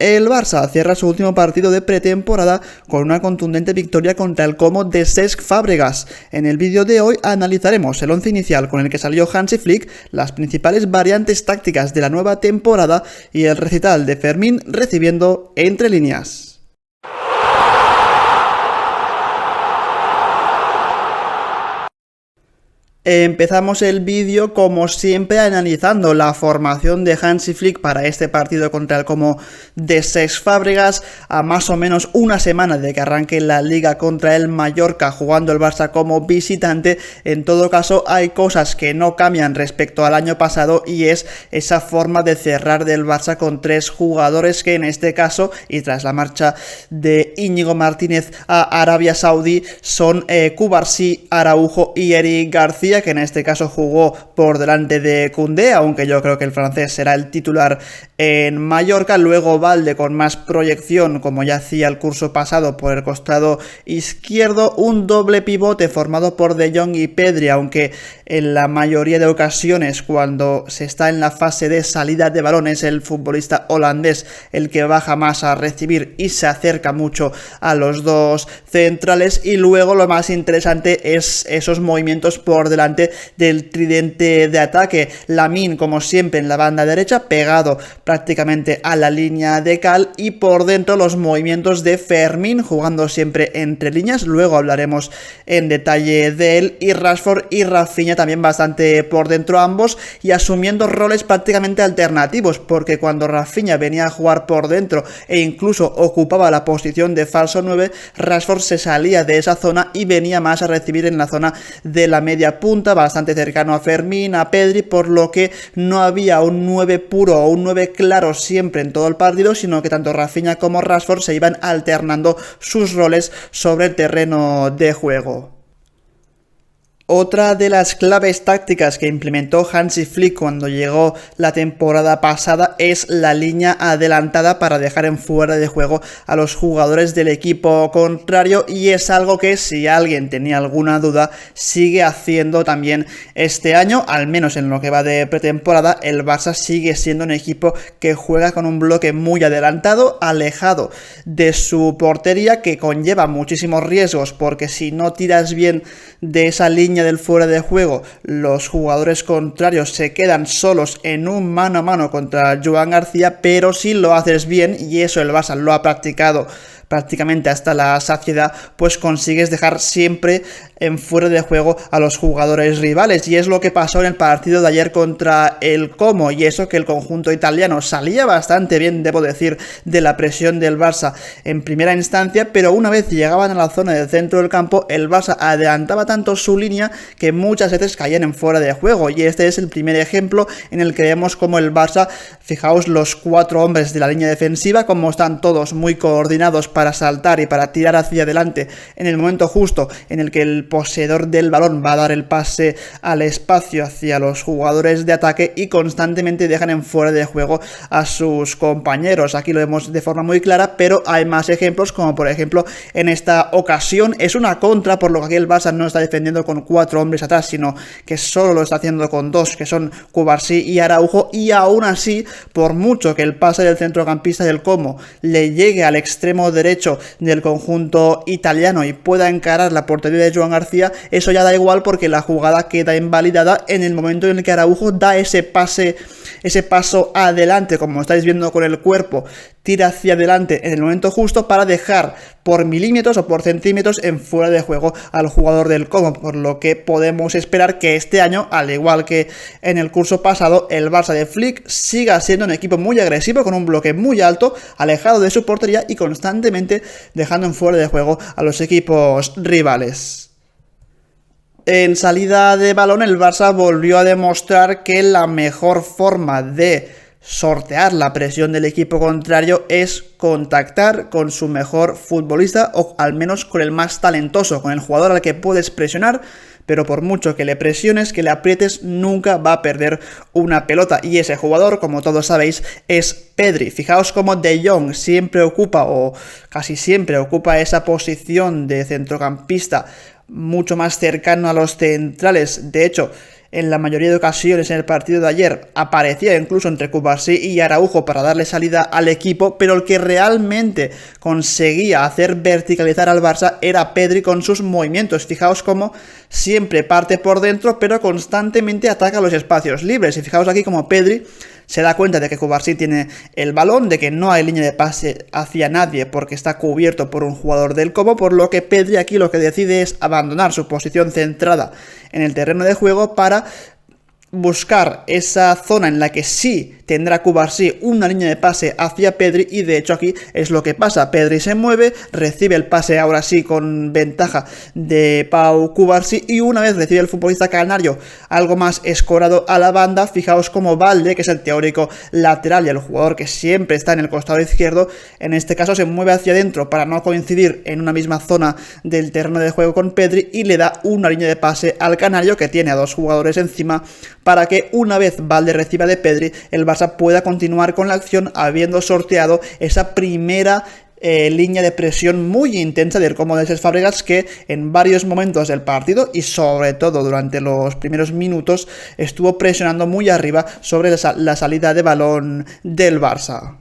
El Barça cierra su último partido de pretemporada con una contundente victoria contra el Como de Cesc Fàbregas. En el vídeo de hoy analizaremos el once inicial con el que salió Hansi Flick, las principales variantes tácticas de la nueva temporada y el recital de Fermín recibiendo entre líneas. Empezamos el vídeo como siempre analizando la formación de Hansi Flick para este partido contra el Como de Cesc Fàbregas, a más o menos una semana de que arranque la liga contra el Mallorca, jugando el Barça como visitante. En todo caso hay cosas que no cambian respecto al año pasado y es esa forma de cerrar del Barça con tres jugadores que en este caso, y tras la marcha de Íñigo Martínez a Arabia Saudí, son Cubarsí, Araujo y Eric García, que en este caso jugó por delante de Koundé, aunque yo creo que el francés será el titular en Mallorca. Luego Valde con más proyección, como ya hacía el curso pasado, por el costado izquierdo. Un doble pivote formado por De Jong y Pedri, aunque en la mayoría de ocasiones cuando se está en la fase de salida de balón es el futbolista holandés el que baja más a recibir y se acerca mucho a los dos centrales. Y luego lo más interesante es esos movimientos por delante del tridente de ataque. Lamine, como siempre, en la banda derecha, pegado prácticamente a la línea de cal, y por dentro los movimientos de Fermín, jugando siempre entre líneas. Luego hablaremos en detalle de él. Y Rashford y Rafinha también bastante por dentro ambos, y asumiendo roles prácticamente alternativos, porque cuando Rafinha venía a jugar por dentro e incluso ocupaba la posición de falso 9, Rashford se salía de esa zona y venía más a recibir en la zona de la media punta, bastante cercano a Fermín, a Pedri, por lo que no había un 9 puro o un 9 claro siempre en todo el partido, sino que tanto Rafinha como Rashford se iban alternando sus roles sobre el terreno de juego. Otra de las claves tácticas que implementó Hansi Flick cuando llegó la temporada pasada es la línea adelantada para dejar en fuera de juego a los jugadores del equipo contrario, y es algo que, si alguien tenía alguna duda, sigue haciendo también este año. Al menos en lo que va de pretemporada, el Barça sigue siendo un equipo que juega con un bloque muy adelantado, alejado de su portería, que conlleva muchísimos riesgos, porque si no tiras bien de esa línea del fuera de juego, los jugadores contrarios se quedan solos en un mano a mano contra Joan García. Pero si lo haces bien, y eso el Barça lo ha practicado prácticamente hasta la saciedad, pues consigues dejar siempre en fuera de juego a los jugadores rivales, y es lo que pasó en el partido de ayer contra el Como. Y eso que el conjunto italiano salía bastante bien, debo decir, de la presión del Barça en primera instancia, pero una vez llegaban a la zona del centro del campo, el Barça adelantaba tanto su línea que muchas veces caían en fuera de juego. Y este es el primer ejemplo en el que vemos como el Barça, fijaos los cuatro hombres de la línea defensiva, como están todos muy coordinados para saltar y para tirar hacia adelante en el momento justo en el que el poseedor del balón va a dar el pase al espacio hacia los jugadores de ataque, y constantemente dejan en fuera de juego a sus compañeros. Aquí lo vemos de forma muy clara, pero hay más ejemplos, como por ejemplo en esta ocasión es una contra, por lo que aquí el Barça no está defendiendo con cuatro hombres atrás, sino que solo lo está haciendo con dos, que son Cubarsí y Araujo. Y aún así, por mucho que el pase del centrocampista del Como le llegue al extremo derecho del conjunto italiano y pueda encarar la portería de Joan García, eso ya da igual, porque la jugada queda invalidada en el momento en el que Araujo da ese paso adelante, como estáis viendo con el cuerpo, tira hacia adelante en el momento justo para dejar por milímetros o por centímetros en fuera de juego al jugador del Como, por lo que podemos esperar que este año, al igual que en el curso pasado, el Barça de Flick siga siendo un equipo muy agresivo, con un bloque muy alto, alejado de su portería y constantemente dejando en fuera de juego a los equipos rivales. En salida de balón, el Barça volvió a demostrar que la mejor forma de sortear la presión del equipo contrario es contactar con su mejor futbolista, o al menos con el más talentoso, con el jugador al que puedes presionar, pero por mucho que le presiones, que le aprietes, nunca va a perder una pelota. Y ese jugador, como todos sabéis, es Pedri. Fijaos cómo De Jong siempre ocupa, o casi siempre ocupa, esa posición de centrocampista mucho más cercano a los centrales. De hecho, en la mayoría de ocasiones en el partido de ayer aparecía incluso entre Cubarsí y Araujo para darle salida al equipo, pero el que realmente conseguía hacer verticalizar al Barça era Pedri con sus movimientos. Fijaos cómo siempre parte por dentro, pero constantemente ataca los espacios libres. Y fijaos aquí como Pedri se da cuenta de que Cubarsí tiene el balón, de que no hay línea de pase hacia nadie porque está cubierto por un jugador del Como, por lo que Pedri aquí lo que decide es abandonar su posición centrada en el terreno de juego para buscar esa zona en la que sí tendrá Cubarsí una línea de pase hacia Pedri, y de hecho aquí es lo que pasa. Pedri se mueve, recibe el pase ahora sí con ventaja de Pau Cubarsí, y una vez recibe el futbolista canario algo más escorado a la banda, fijaos como Valde, que es el teórico lateral y el jugador que siempre está en el costado izquierdo, en este caso se mueve hacia adentro para no coincidir en una misma zona del terreno de juego con Pedri, y le da una línea de pase al canario, que tiene a dos jugadores encima, para que una vez Valde reciba de Pedri, el Barça pueda continuar con la acción habiendo sorteado esa primera línea de presión muy intensa del Como de Cesc Fàbregas, que en varios momentos del partido y sobre todo durante los primeros minutos estuvo presionando muy arriba sobre la salida de balón del Barça.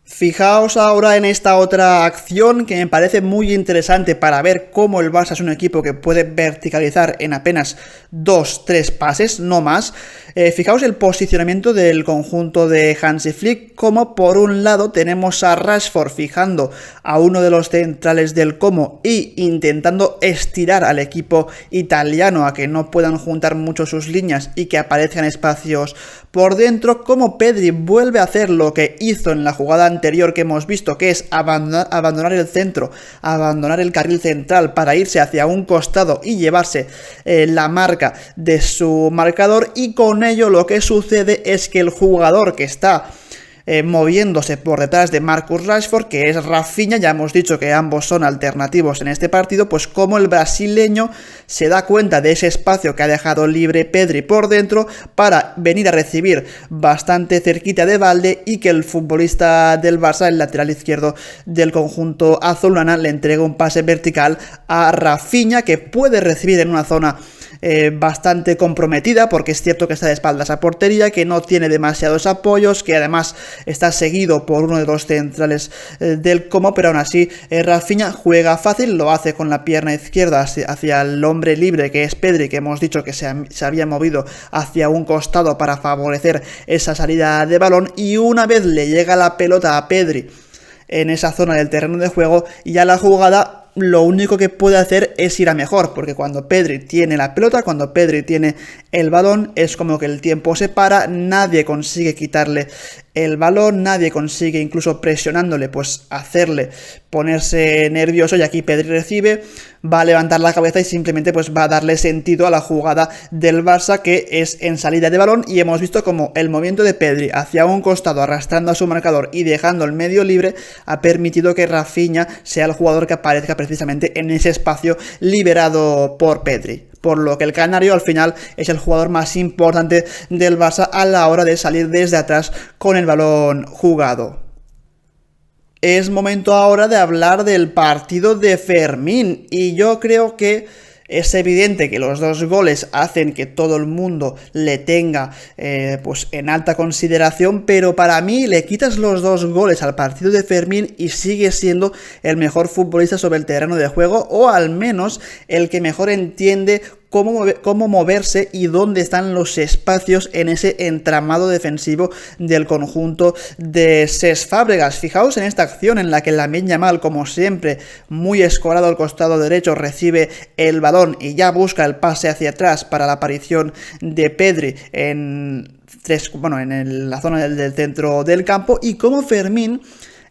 Fijaos ahora en esta otra acción que me parece muy interesante para ver cómo el Barça es un equipo que puede verticalizar en apenas 2-3 pases, no más. Fijaos el posicionamiento del conjunto de Hansi Flick, como por un lado tenemos a Rashford fijando a uno de los centrales del Como y intentando estirar al equipo italiano a que no puedan juntar mucho sus líneas y que aparezcan espacios por dentro, como Pedri vuelve a hacer lo que hizo en la jugada anterior que hemos visto, que es abandonar el centro, abandonar el carril central para irse hacia un costado y llevarse la marca de su marcador, y con ello lo que sucede es que el jugador que está moviéndose por detrás de Marcus Rashford, que es Rafinha, ya hemos dicho que ambos son alternativos en este partido, pues como el brasileño se da cuenta de ese espacio que ha dejado libre Pedri por dentro para venir a recibir bastante cerquita de Valde, y que el futbolista del Barça, el lateral izquierdo del conjunto azulgrana, le entrega un pase vertical a Rafinha, que puede recibir en una zona bastante comprometida, porque es cierto que está de espaldas a portería, que no tiene demasiados apoyos, que además está seguido por uno de los centrales del Como, pero aún así Rafinha juega fácil, lo hace con la pierna izquierda hacia el hombre libre que es Pedri, que hemos dicho que se había movido hacia un costado para favorecer esa salida de balón, y una vez le llega la pelota a Pedri en esa zona del terreno de juego, ya la jugada lo único que puede hacer es ir a mejor, porque cuando Pedri tiene la pelota, cuando Pedri tiene el balón, es como que el tiempo se para, nadie consigue quitarle el balón, nadie consigue, incluso presionándole, pues hacerle ponerse nervioso, y aquí Pedri recibe, va a levantar la cabeza y simplemente pues va a darle sentido a la jugada del Barça, que es en salida de balón, y hemos visto como el movimiento de Pedri hacia un costado arrastrando a su marcador y dejando el medio libre ha permitido que Rafinha sea el jugador que aparezca precisamente en ese espacio liberado por Pedri, por lo que el canario al final es el jugador más importante del Barça a la hora de salir desde atrás con el balón jugado. Es momento ahora de hablar del partido de Fermín, y yo creo que es evidente que los dos goles hacen que todo el mundo le tenga pues en alta consideración, pero para mí le quitas los dos goles al partido de Fermín y sigue siendo el mejor futbolista sobre el terreno de juego, o al menos el que mejor entiende cómo moverse y dónde están los espacios en ese entramado defensivo del conjunto de Cesc Fàbregas. Fijaos en esta acción en la que Lamine Yamal, como siempre, muy escorado al costado derecho, recibe el balón y ya busca el pase hacia atrás para la aparición de Pedri en la zona del centro del campo, y como Fermín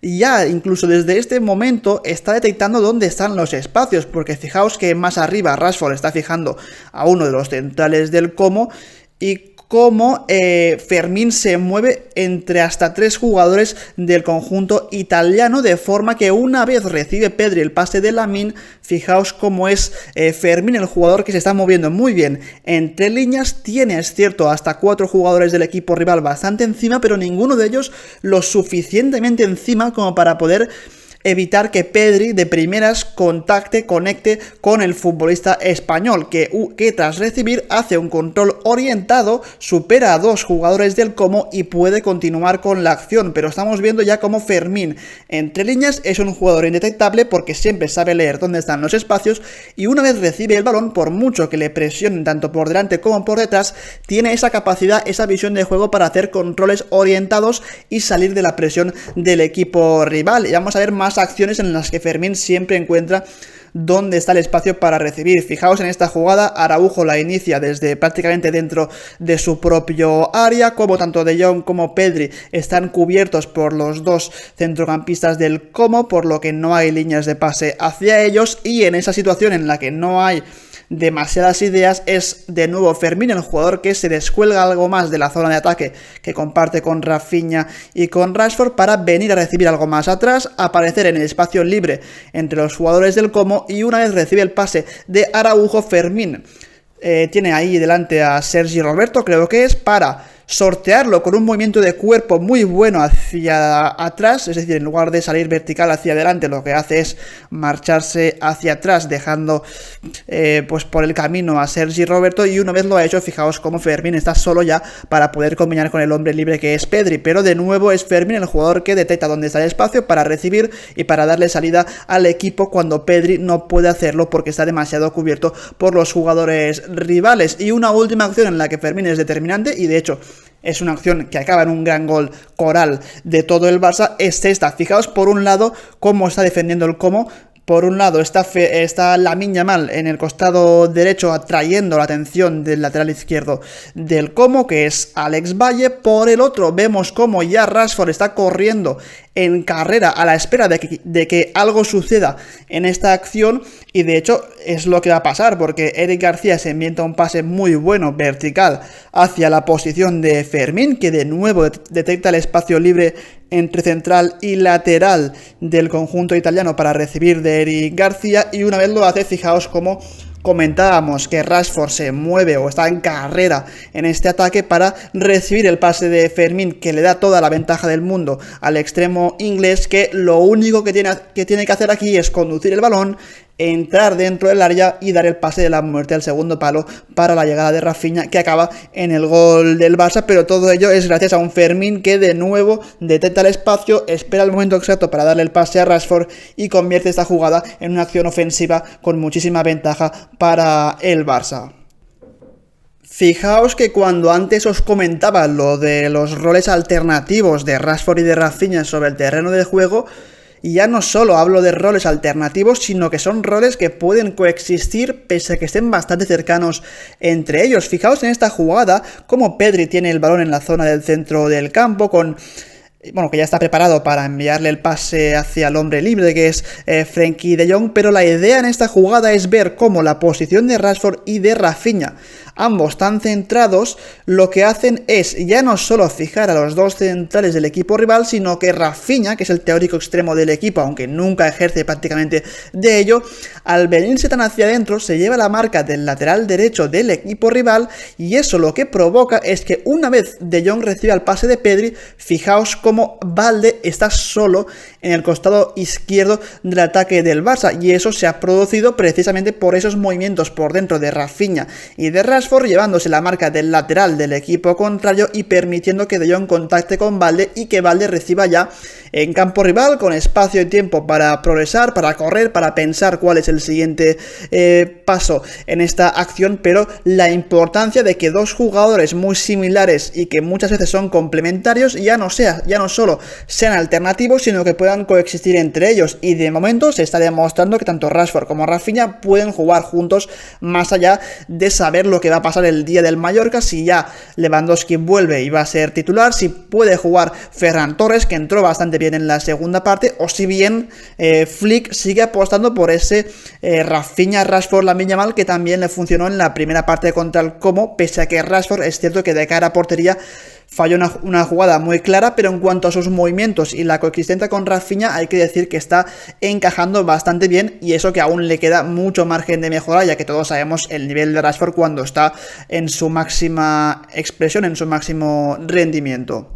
ya incluso desde este momento está detectando dónde están los espacios, porque fijaos que más arriba Rashford está fijando a uno de los centrales del Como, y cómo Fermín se mueve entre hasta 3 jugadores del conjunto italiano, de forma que una vez recibe Pedri el pase de Lamine, fijaos cómo es Fermín el jugador que se está moviendo muy bien entre líneas, tiene, es cierto, hasta 4 jugadores del equipo rival bastante encima, pero ninguno de ellos lo suficientemente encima como para poder evitar que Pedri de primeras conecte con el futbolista español, que tras recibir hace un control orientado, supera a dos jugadores del Como y puede continuar con la acción. Pero estamos viendo ya cómo Fermín, entre líneas, es un jugador indetectable porque siempre sabe leer dónde están los espacios, y una vez recibe el balón, por mucho que le presionen tanto por delante como por detrás, tiene esa capacidad, esa visión de juego para hacer controles orientados y salir de la presión del equipo rival. Y vamos a ver más acciones en las que Fermín siempre encuentra dónde está el espacio para recibir. Fijaos en esta jugada, Araujo la inicia desde prácticamente dentro de su propio área, como tanto De Jong como Pedri están cubiertos por los dos centrocampistas del Como, por lo que no hay líneas de pase hacia ellos, y en esa situación en la que no hay demasiadas ideas es de nuevo Fermín el jugador que se descuelga algo más de la zona de ataque que comparte con Rafinha y con Rashford para venir a recibir algo más atrás, aparecer en el espacio libre entre los jugadores del Como, y una vez recibe el pase de Araujo, Fermín tiene ahí delante a Sergi Roberto, creo que es, para sortearlo con un movimiento de cuerpo muy bueno hacia atrás, es decir, en lugar de salir vertical hacia adelante, lo que hace es marcharse hacia atrás, dejando pues por el camino a Sergi Roberto, y una vez lo ha hecho, fijaos cómo Fermín está solo ya para poder combinar con el hombre libre que es Pedri, pero de nuevo es Fermín el jugador que detecta dónde está el espacio para recibir y para darle salida al equipo cuando Pedri no puede hacerlo porque está demasiado cubierto por los jugadores rivales. Y una última acción en la que Fermín es determinante, y de hecho es una acción que acaba en un gran gol coral de todo el Barça, es esta. Fijaos por un lado cómo está defendiendo el Como. Por un lado está Lamine Yamal en el costado derecho atrayendo la atención del lateral izquierdo del Como, que es Alex Valle. Por el otro vemos cómo ya Rashford está corriendo en carrera a la espera de que algo suceda en esta acción, y de hecho es lo que va a pasar porque Eric García se envienta un pase muy bueno vertical hacia la posición de Fermín, que de nuevo detecta el espacio libre entre central y lateral del conjunto italiano para recibir de Eric García, y una vez lo hace, fijaos cómo comentábamos que Rashford se mueve o está en carrera en este ataque para recibir el pase de Fermín, que le da toda la ventaja del mundo al extremo inglés, que lo único que tiene que hacer aquí es conducir el balón, entrar dentro del área y dar el pase de la muerte al segundo palo para la llegada de Rafinha, que acaba en el gol del Barça. Pero todo ello es gracias a un Fermín que de nuevo detecta el espacio, espera el momento exacto para darle el pase a Rashford y convierte esta jugada en una acción ofensiva con muchísima ventaja para el Barça. Fijaos que cuando antes os comentaba lo de los roles alternativos de Rashford y de Rafinha sobre el terreno de juego, y ya no solo hablo de roles alternativos, sino que son roles que pueden coexistir pese a que estén bastante cercanos entre ellos. Fijaos en esta jugada como Pedri tiene el balón en la zona del centro del campo que ya está preparado para enviarle el pase hacia el hombre libre, que es Frenkie de Jong, pero la idea en esta jugada es ver cómo la posición de Rashford y de Rafinha, ambos tan centrados, lo que hacen es ya no solo fijar a los dos centrales del equipo rival, sino que Rafinha, que es el teórico extremo del equipo, aunque nunca ejerce prácticamente de ello, al venirse tan hacia adentro se lleva la marca del lateral derecho del equipo rival, y eso lo que provoca es que una vez De Jong recibe el pase de Pedri, fijaos cómo Balde está solo en el costado izquierdo del ataque del Barça, y eso se ha producido precisamente por esos movimientos por dentro de Rafinha y de Rashford, llevándose la marca del lateral del equipo contrario y permitiendo que De Jong contacte con Balde y que Balde reciba ya en campo rival, con espacio y tiempo para progresar, para correr, para pensar cuál es el siguiente paso en esta acción. Pero la importancia de que dos jugadores muy similares y que muchas veces son complementarios ya no solo sean alternativos, sino que puedan coexistir entre ellos, y de momento se está demostrando que tanto Rashford como Rafinha pueden jugar juntos, más allá de saber lo que va a pasar el día del Mallorca, si ya Lewandowski vuelve y va a ser titular, si puede jugar Ferran Torres, que entró bastante bien en la segunda parte, o si bien Flick sigue apostando por ese Rafinha, Rashford, Lamine Yamal, que también le funcionó en la primera parte contra el Como, pese a que Rashford es cierto que de cara a portería falló una jugada muy clara, pero en cuanto a sus movimientos y la coexistencia con Rafinha, hay que decir que está encajando bastante bien, y eso que aún le queda mucho margen de mejora, ya que todos sabemos el nivel de Rashford cuando está en su máxima expresión, en su máximo rendimiento.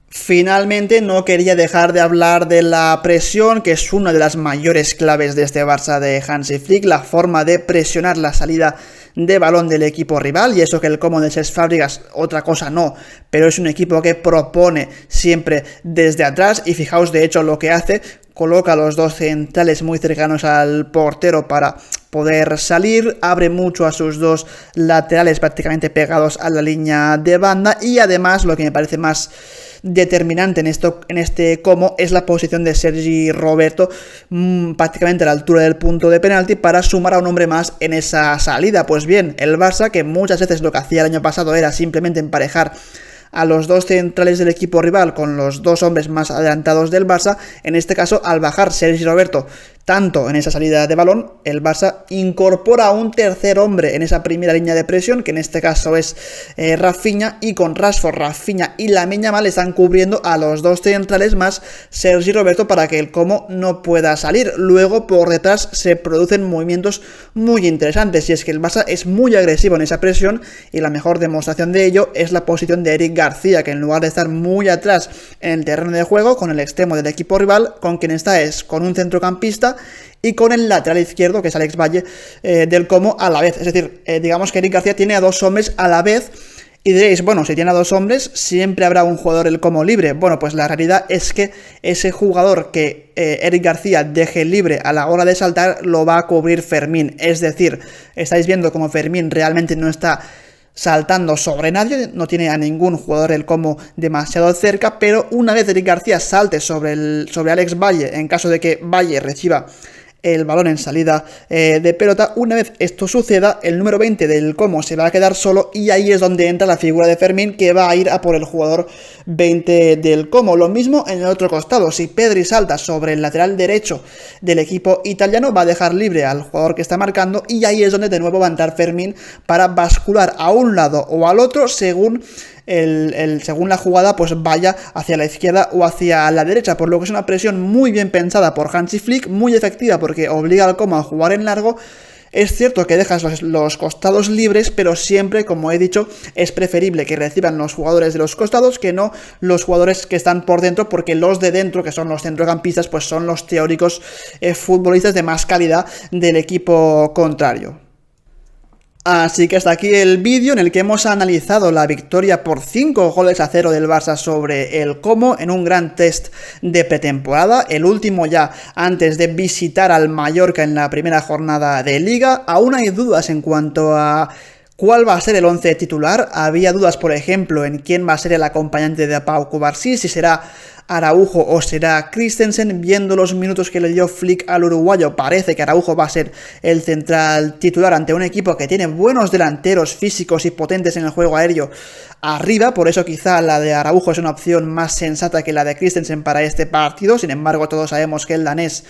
Finalmente, no quería dejar de hablar de la presión, que es una de las mayores claves de este Barça de Hansi Flick, la forma de presionar la salida de balón del equipo rival, y eso que el Como de Cesc Fàbregas, otra cosa no, pero es un equipo que propone siempre desde atrás, y fijaos de hecho lo que hace, coloca a los dos centrales muy cercanos al portero para poder salir, abre mucho a sus dos laterales prácticamente pegados a la línea de banda, y además lo que me parece más determinante en este Como es la posición de Sergi Roberto prácticamente a la altura del punto de penalti para sumar a un hombre más en esa salida. Pues bien, el Barça, que muchas veces lo que hacía el año pasado era simplemente emparejar a los dos centrales del equipo rival con los dos hombres más adelantados del Barça, en este caso al bajar Sergi Roberto tanto en esa salida de balón, el Barça incorpora a un tercer hombre en esa primera línea de presión, que en este caso es Rafinha, y con Rashford, Rafinha y Lamine Yamal están cubriendo a los dos centrales más Sergi Roberto para que el Como no pueda salir. Luego por detrás se producen movimientos muy interesantes, y es que el Barça es muy agresivo en esa presión, y la mejor demostración de ello es la posición de Eric García, que en lugar de estar muy atrás en el terreno de juego con el extremo del equipo rival, con quien está es con un centrocampista y con el lateral izquierdo, que es Alex Valle, del Como a la vez. Es decir, digamos que Eric García tiene a dos hombres a la vez, y diréis, bueno, si tiene a dos hombres, siempre habrá un jugador el Como libre. Bueno, pues la realidad es que ese jugador que Eric García deje libre a la hora de saltar, lo va a cubrir Fermín. Es decir, estáis viendo como Fermín realmente no está saltando sobre nadie, no tiene a ningún jugador el Como demasiado cerca, pero una vez Eric García salte sobre Alex Valle, en caso de que Valle reciba el balón en salida de pelota, una vez esto suceda, el número 20 del Como se va a quedar solo, y ahí es donde entra la figura de Fermín, que va a ir a por el jugador 20 del Como. Lo mismo en el otro costado, si Pedri salta sobre el lateral derecho del equipo italiano, va a dejar libre al jugador que está marcando, y ahí es donde de nuevo va a entrar Fermín para bascular a un lado o al otro según según la jugada pues vaya hacia la izquierda o hacia la derecha, por lo que es una presión muy bien pensada por Hansi Flick, muy efectiva porque obliga al Como a jugar en largo. Es cierto que dejas los costados libres, pero siempre, como he dicho, es preferible que reciban los jugadores de los costados que no los jugadores que están por dentro, porque los de dentro, que son los centrocampistas, pues son los teóricos futbolistas de más calidad del equipo contrario. Así que hasta aquí el vídeo en el que hemos analizado la victoria por 5-0 del Barça sobre el Como en un gran test de pretemporada, el último ya antes de visitar al Mallorca en la primera jornada de Liga. Aún hay dudas en cuanto a ¿cuál va a ser el 11 titular? Había dudas, por ejemplo, en quién va a ser el acompañante de Pau Cubarsí, si será Araujo o será Christensen. Viendo los minutos que le dio Flick al uruguayo, parece que Araujo va a ser el central titular ante un equipo que tiene buenos delanteros físicos y potentes en el juego aéreo arriba, por eso quizá la de Araujo es una opción más sensata que la de Christensen para este partido. Sin embargo, todos sabemos que el danés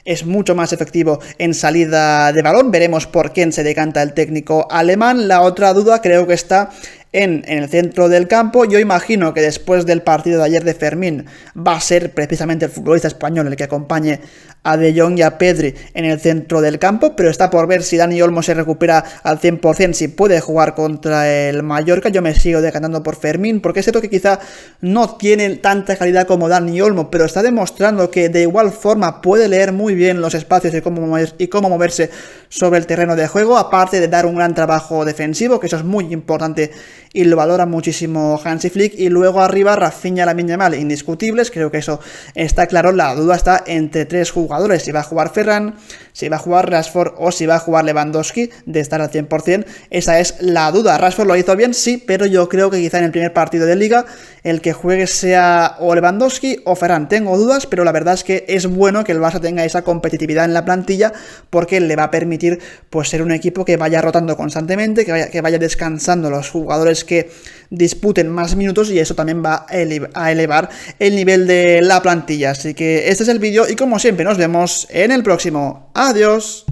es mucho más efectivo en salida de balón. Veremos por quién se decanta el técnico alemán. La otra duda creo que está en el centro del campo. Yo imagino que después del partido de ayer de Fermín va a ser precisamente el futbolista español el que acompañe a De Jong y a Pedri en el centro del campo, pero está por ver si Dani Olmo se recupera al 100%, si puede jugar contra el Mallorca. Yo me sigo decantando por Fermín, porque es cierto que quizá no tiene tanta calidad como Dani Olmo, pero está demostrando que de igual forma puede leer muy bien los espacios y cómo moverse sobre el terreno de juego, aparte de dar un gran trabajo defensivo, que eso es muy importante y lo valora muchísimo Hansi Flick. Y luego arriba Rafinha, Lamine Yamal, indiscutibles, creo que eso está claro. La duda está entre tres jugadores, si va a jugar Ferran, si va a jugar Rashford o si va a jugar Lewandowski. De estar al 100%, esa es la duda. Rashford lo hizo bien, sí, pero yo creo que quizá en el primer partido de Liga el que juegue sea o Lewandowski o Ferran. Tengo dudas, pero la verdad es que es bueno que el Barça tenga esa competitividad en la plantilla, porque le va a permitir pues ser un equipo que vaya rotando constantemente, que vaya descansando los jugadores que disputen más minutos, y eso también va a elevar el nivel de la plantilla. Así que este es el vídeo y como siempre nos vemos en el próximo. Adiós.